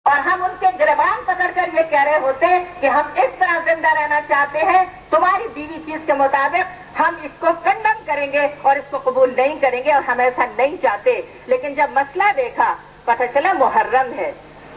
اور ہم ان کے گریبان پکڑ کر یہ کہہ رہے ہوتے کہ ہم اس طرح زندہ رہنا چاہتے ہیں تمہاری دیوی چیز کے مطابق، ہم اس کو کنڈم کریں گے اور اس کو قبول نہیں کریں گے اور ہم ایسا نہیں چاہتے. لیکن جب مسئلہ دیکھا پتہ چلا محرم ہے،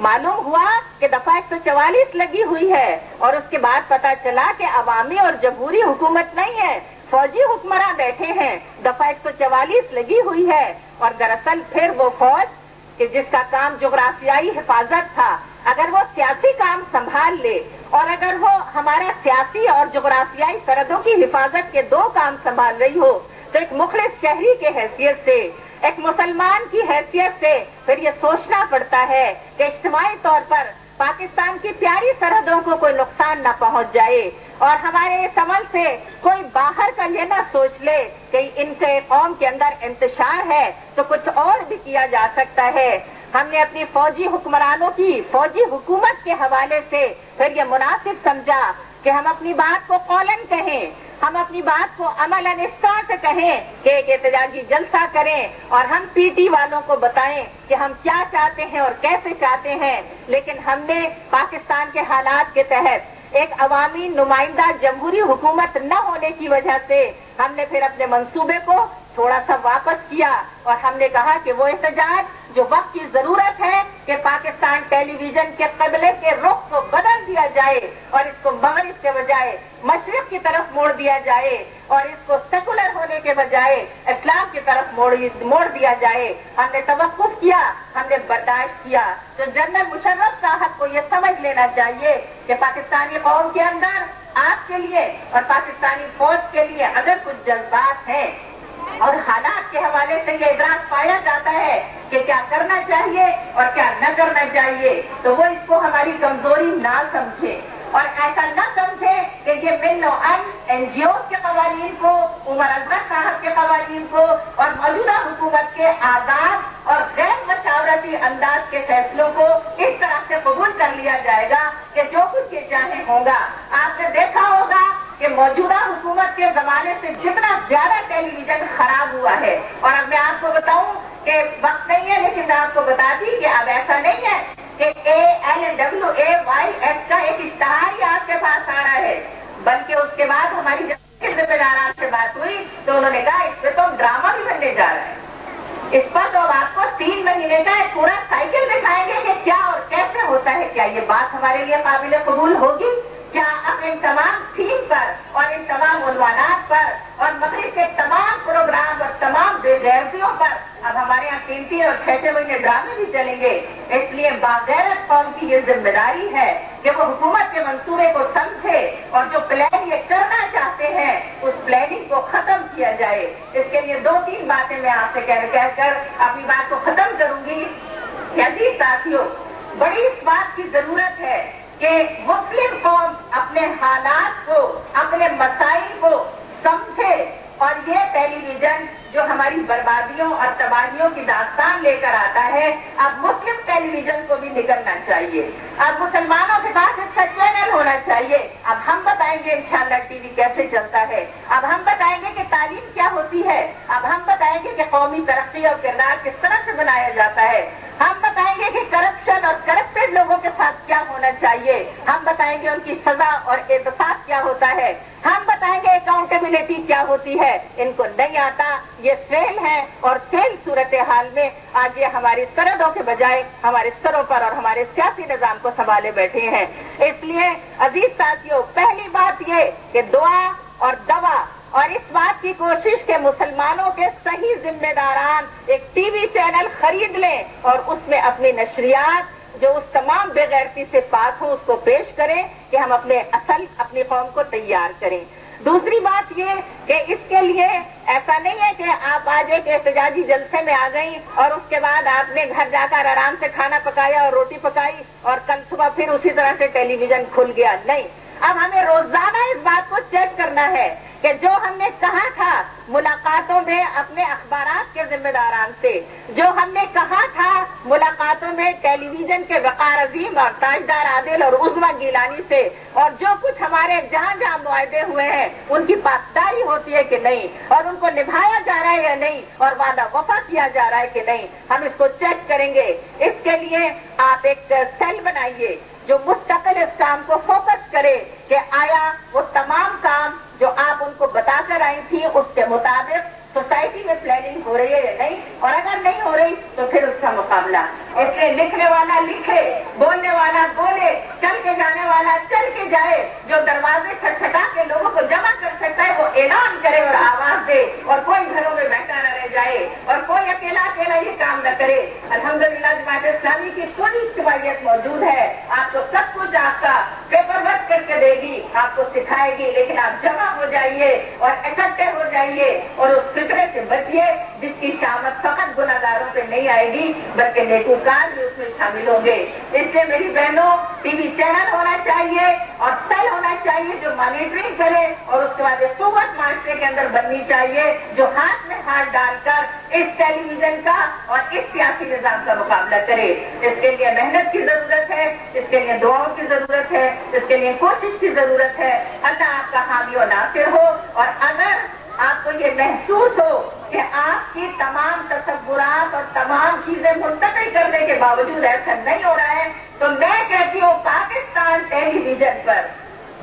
معلوم ہوا کہ دفعہ 144 لگی ہوئی ہے، اور اس کے بعد پتہ چلا کہ عوامی اور جمہوری حکومت نہیں ہے، فوجی حکمراں بیٹھے ہیں، دفعہ 144 لگی ہوئی ہے. اور دراصل پھر وہ فوج کہ جس کا کام جغرافیائی حفاظت تھا، اگر وہ سیاسی کام سنبھال لے اور اگر وہ ہمارا سیاسی اور جغرافیائی سرحدوں کی حفاظت کے دو کام سنبھال رہی ہو، تو ایک مخلص شہری کے حیثیت سے، ایک مسلمان کی حیثیت سے پھر یہ سوچنا پڑتا ہے کہ اجتماعی طور پر پاکستان کی پیاری سرحدوں کو کوئی نقصان نہ پہنچ جائے، اور ہمارے اس عمل سے کوئی باہر کا یہ نہ سوچ لے کہ ان کے قوم کے اندر انتشار ہے تو کچھ اور بھی کیا جا سکتا ہے. ہم نے اپنی فوجی حکمرانوں کی فوجی حکومت کے حوالے سے پھر یہ مناسب سمجھا کہ ہم اپنی بات کو قولاً کہیں، ہم اپنی بات کو عملاً اس طرح سے کہیں کہ ایک احتجاجی جلسہ کریں اور ہم پی ٹی والوں کو بتائیں کہ ہم کیا چاہتے ہیں اور کیسے چاہتے ہیں. لیکن ہم نے پاکستان کے حالات کے تحت ایک عوامی نمائندہ جمہوری حکومت نہ ہونے کی وجہ سے ہم نے پھر اپنے منصوبے کو تھوڑا سا واپس کیا اور ہم نے کہا کہ وہ احتجاج جو وقت کی ضرورت ہے کہ پاکستان ٹیلی ویژن کے قبلے کے رخ کو بدل دیا جائے اور اس کو مغرب کے بجائے مشرق کی طرف موڑ دیا جائے اور اس کو سیکولر ہونے کے بجائے اسلام کی طرف موڑ دیا جائے. ہم نے توقف کیا، ہم نے برداشت کیا. تو جنرل مشرف صاحب کو یہ سمجھ لینا چاہیے کہ پاکستانی قوم کے اندر آپ کے لیے اور پاکستانی فوج کے لیے اگر کچھ جذبات ہیں اور حالات کے حوالے سے یہ ادراک پایا جاتا ہے کہ کیا کرنا چاہیے اور کیا نہ کرنا چاہیے، تو وہ اس کو ہماری کمزوری نہ سمجھے اور ایسا نہ سمجھے کہ یہ من نوعاً این جی اوز کے قوانین کو، عمر اظہر صاحب کے قوانین کو اور موجودہ حکومت کے آزاد اور غیر مشاورتی انداز کے فیصلوں کو اس طرح سے قبول کر لیا جائے گا کہ جو کچھ یہ چاہے ہوگا. آپ نے دیکھا ہوگا کہ موجودہ حکومت کے زمانے سے جتنا زیادہ ٹیلی ویژن خراب ہوا ہے، اور اب میں آپ کو بتاؤں کہ وقت نہیں ہے لیکن میں آپ کو بتا دی کہ اب ایسا نہیں ہے کہ ALWAYS کا ایک اشتہار ہی آپ کے پاس آ رہا ہے، بلکہ اس کے بعد ہماری جب ذمہ داران سے بات ہوئی تو انہوں نے کہا اس پہ تو ڈرامہ بھی بننے جا رہا ہے، اس پر تو آپ کو 3 مہینے کا ایک پورا سائیکل دکھائیں گے کہ کیا اور کیسے ہوتا ہے. کیا یہ بات ہمارے لیے قابل قبول ہوگی؟ کیا اب ان تمام تھیم پر اور ان تمام عنوانات پر اور مغرب کے تمام پروگرام اور تمام بے غیرتیوں پر اب ہمارے یہاں 3 اور 6 مہینے ڈرامے بھی چلیں گے؟ اس لیے باغیرت قوم کی یہ ذمہ داری ہے کہ وہ حکومت کے منصوبے کو سمجھے اور جو پلان یہ کرنا چاہتے ہیں اس پلاننگ کو ختم کیا جائے. اس کے لیے 2-3 باتیں میں آپ سے کہہ کر اپنی بات کو ختم کروں گی. عزیز ساتھیوں، بڑی اس بات کی ضرورت ہے کہ مسلم قوم اپنے حالات کو، اپنے مسائل کو سمجھے اور یہ ٹیلی ویژن جو ہماری بربادیوں اور تباہیوں کی داستان لے کر آتا ہے، اب مسلم ٹیلی ویژن کو بھی نکلنا چاہیے. اب مسلمانوں کے پاس اس کا چینل ہونا چاہیے. اب ہم بتائیں گے انشاءاللہ ٹی وی کیسے چلتا ہے، اب ہم بتائیں گے کہ تعلیم کیا ہوتی ہے، اب ہم بتائیں گے کہ قومی ترقی اور کردار کس طرح سے بنایا جاتا ہے، ہم بتائیں گے کہ کرپشن اور کرپٹڈ لوگوں کے ساتھ کیا ہونا چاہیے، ہم بتائیں گے ان کی سزا اور احتساب کیا ہوتا ہے، ہم بتائیں گے اکاؤنٹیبلٹی کیا ہوتی ہے. ان کو نہیں آتا، یہ فیل ہے اور فیل صورتحال میں آج یہ ہماری سرحدوں کے بجائے ہمارے سروں پر اور ہمارے سیاسی نظام کو سنبھالے بیٹھے ہیں. اس لیے عزیز ساتھیوں، پہلی بات یہ کہ دعا اور دوا اور اس بات کی کوشش کہ مسلمانوں کے صحیح ذمہ داران ایک ٹی وی چینل خرید لیں اور اس میں اپنی نشریات جو اس تمام بے غیرتی سے پاک ہوں اس کو پیش کریں کہ ہم اپنی قوم کو تیار کریں. دوسری بات یہ کہ اس کے لیے ایسا نہیں ہے کہ آپ آج ایک احتجاجی جلسے میں آ گئیں اور اس کے بعد آپ نے گھر جا کر آرام سے کھانا پکایا اور روٹی پکائی اور کل صبح پھر اسی طرح سے ٹیلی ویژن کھل گیا. نہیں، اب ہمیں روزانہ اس بات کو چیک کرنا ہے کہ کہ جو ہم نے کہا تھا ملاقاتوں میں اپنے اخبارات کے ذمہ داران سے، جو ہم نے کہا تھا ملاقاتوں میں ٹیلی ویژن کے وقار عظیم اور تاجدار عادل اور عظما گیلانی سے، اور جو کچھ ہمارے جہاں جہاں معاہدے ہوئے ہیں ان کی پاسداری ہوتی ہے کہ نہیں، اور ان کو نبھایا جا رہا ہے یا نہیں، اور وعدہ وفا کیا جا رہا ہے کہ نہیں، ہم اس کو چیک کریں گے۔ اس کے لیے آپ ایک سیل بنائیے جو مستقل اس کام کو فوکس کرے کہ آیا وہ تمام کام جو آپ ان کو بتا کر آئی تھی اس کے مطابق سوسائٹی میں پلاننگ ہو رہی ہے یا نہیں، اور اگر نہیں ہو رہی تو پھر اس کا مقابلہ۔ اس لیے لکھنے والا لکھے، بولنے والا بولے، چل کے جانے والا چل کے جائے، جو دروازے کھٹکھٹا کے لوگوں کو جمع کر سکتا ہے وہ اعلان کرے اور آواز دے، اور کوئی گھروں میں بیٹھا نہ رہ جائے، اور کوئی اکیلا اکیلا یہ کام نہ کرے۔ الحمدللہ جماعت اسلامی کی پوری اجتماعیت موجود ہے، آپ کو سب کچھ آپ کا پیپر ورک کر کے دے گی، آپ کو سکھائے گی، لیکن آپ جمع ہو جائیے اور اکٹھے ہو جائیے اور اس فکرے سے بچیے جس کی شامت فقط گناہگاروں پہ نہیں آئے گی بلکہ نیکوکار بھی اس میں شامل ہوں گے۔ اس لیے میری بہنوں، ٹی وی چینل ہونا چاہیے اور سیل ہونا چاہیے جو مانیٹرنگ کرے، اور اس کے بعد ایک قوت معاشرے کے اندر بننی چاہیے جو ہاتھ میں ہاتھ ڈال کر اس ٹیلی ویژن کا اور اس سیاسی نظام کا مقابلہ کرے۔ اس کے لیے محنت کی ضرورت ہے، اس کے لیے دعاؤں کی ضرورت ہے، اس کے لیے کوشش کی ضرورت ہے۔ اللہ آپ کا حامی و ناصر ہو، اور اگر آپ کو یہ محسوس ہو کہ آپ کی تمام تصورات اور تمام چیزیں منتقل کرنے کے باوجود ایسا نہیں ہو رہا ہے تو میں کہتی ہوں پاکستان ٹیلی ویژن پر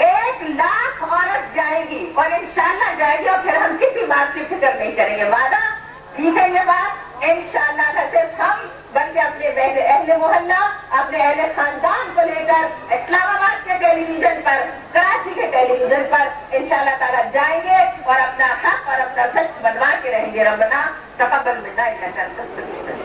1,00,000 عورت جائے گی، اور انشاءاللہ جائے گی، اور پھر ہم کسی بات کی فکر نہیں کریں گے۔ وعدہ ٹھیک ہے یہ بات؟ انشاءاللہ صرف ہم بلکہ اپنے اہل محلہ، اپنے اہل خاندان کو لے کر اسلام آباد کے ٹیلی ویژن پر، کراچی کے ٹیلی ویژن پر انشاءاللہ تعالیٰ جائیں گے اور اپنا حق اور اپنا سچ بنوا کے رہیں گے۔ ربنا تقبل منا انک انت السمیع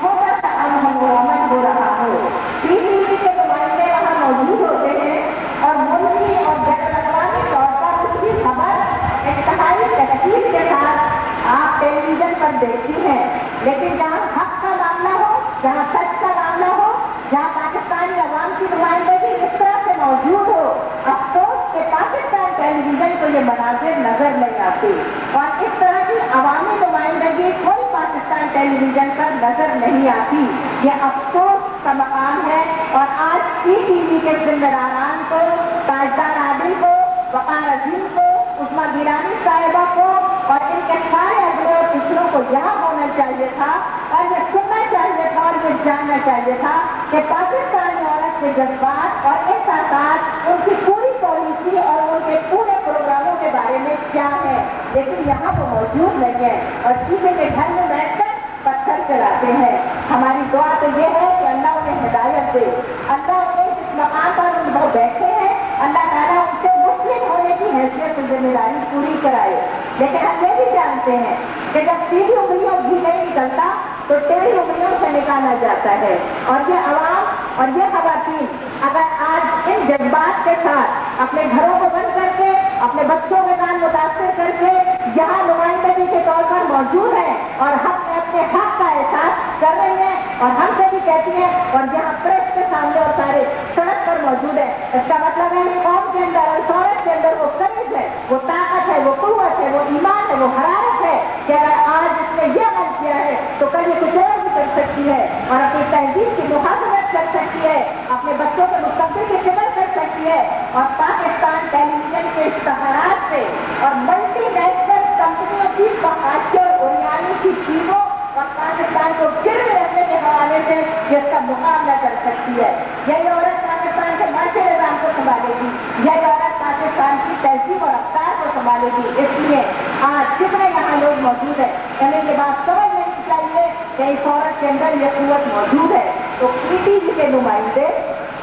ہو رہا ہو، ٹی وی کے نمائندے وہاں موجود ہوتے ہیں اور ملکی اور بین الاقوامی طور پر اس کی خبر انتہائی تشخیص کے ساتھ آپ ٹیلی ویژن پر دیکھتی ہیں، لیکن جہاں حق کا معاملہ ہو، جہاں سچ کا معاملہ ہو، جہاں پاکستانی عوام کی نمائندگی اس طرح سے موجود ہو، افسوس کہ پاکستان ٹیلی ویژن کو یہ مناظر نظر نہیں آتے، اور اس طرح کی عوامی نمائندگی کوئی پاکستان ٹیلی ویژن پر نظر نہیں آتی۔ یہ افسوس کا مقام ہے، اور آج ٹی وی کے ذمہ داران کو، تاجدار عادل کو، وقار عظیم کو، عظما گیلانی صاحبہ کو اور ان کے سارے اگلے اور پچھلوں کو یہاں ہونا چاہیے تھا، اور یہ سننا چاہیے تھا اور یہ جاننا چاہیے تھا کہ پاکستانی عورت کے جذبات اور احساسات، ان کی پوری پالیسی اور ان کے پورے پروگراموں کے بارے میں کیا ہے، لیکن یہاں وہ موجود نہیں ہے، اور شیشے کے گھر میں بیٹھ کر پتھر چلاتے ہیں۔ ہماری دعا تو یہ ہے کہ اللہ انہیں ہدایت دے، اللہ انہیں جس مقام پر وہ بیٹھے ہیں اللہ تعالیٰ ان سے مسلم ہونے کی حیثیت سے ذمہ داری پوری کرائے۔ لیکن ہم یہ بھی جانتے ہیں کہ جب سیدھی انگلیوں بھی نہیں نکلتا تو ٹیڑھی انگلیوں سے نکالا جاتا ہے، اور یہ عوام اور یہ خواتین اگر آج ان جذبات کے ساتھ اپنے گھروں کو بند کر کے، اپنے بچوں کے کام متاثر کر کے یہاں نمائندگی کے طور پر موجود ہیں اور ہم اپنے حق کا احساس کر رہی ہیں اور ہم سے بھی کہتی ہیں، اور یہاں پریس کے سامنے اور سارے سڑک پر موجود ہے، اس کا مطلب ہے قوم کے اندر اور عورت کے اندر وہ قوت ہے، وہ طاقت ہے، وہ قوت ہے، وہ ایمان ہے، وہ حرارت ہے کہ اگر آج اس نے یہ عمل کیا ہے تو کل یہ کچھ اور بھی کر سکتی ہے، اور اپنی تہذیب کی محافظت کر سکتی ہے، اپنے بچوں کے مستقبل کی فکر کر سکتی ہے، اور پاکستان ٹیلی ویژن کے اشتہارات سے اور ملٹی نیشنل کمپنیوں کی فحاشی اور بنیادی کی چیزوں اور پاکستان کو گرے رکھنے کے حوالے سے اس کا مقابلہ کر سکتی ہے۔ یہی عورت پاکستان کے معاشی نظام کو سنبھالے گی، یہی عورت پاکستان کی تہذیب اور افکار کو سنبھالے گی۔ اس لیے آج کتنے یہاں لوگ موجود ہیں، ہمیں یہ بات سمجھ لینی چاہیے کہ اس عورت کے اندر یہ قوت موجود ہے، تو پی ٹی وی کے نمائندے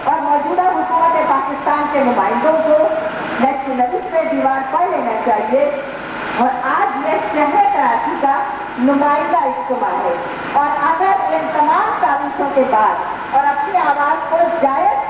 اور موجودہ حکومت پاکستان کے نمائندوں کو نیشنلسٹ پہ دیوار پڑھ لینا چاہیے، اور آج یہ شہر کراچی کا نمائندہ اجتماع ہے، اور اگر ان تمام تاریخوں کے بعد اور اپنی آواز کو جائز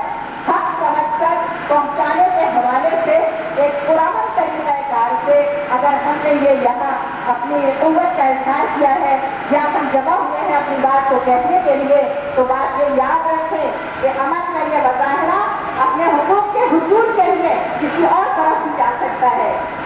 حق سمجھ کر پہنچانے کے حوالے سے ایک پرامن طریقہ کار سے اگر ہم نے یہ یہاں اپنی قوت کا اظہار کیا ہے یا ہم جمع ہوئے ہیں اپنی بات کو کہنے کے لیے، تو بات یہ یاد رکھیں کہ امن کا یہ مظاہرہ اپنے حقوق کے حصول کے لیے کسی اور طرف بھی جا سکتا ہے،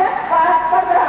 10, 15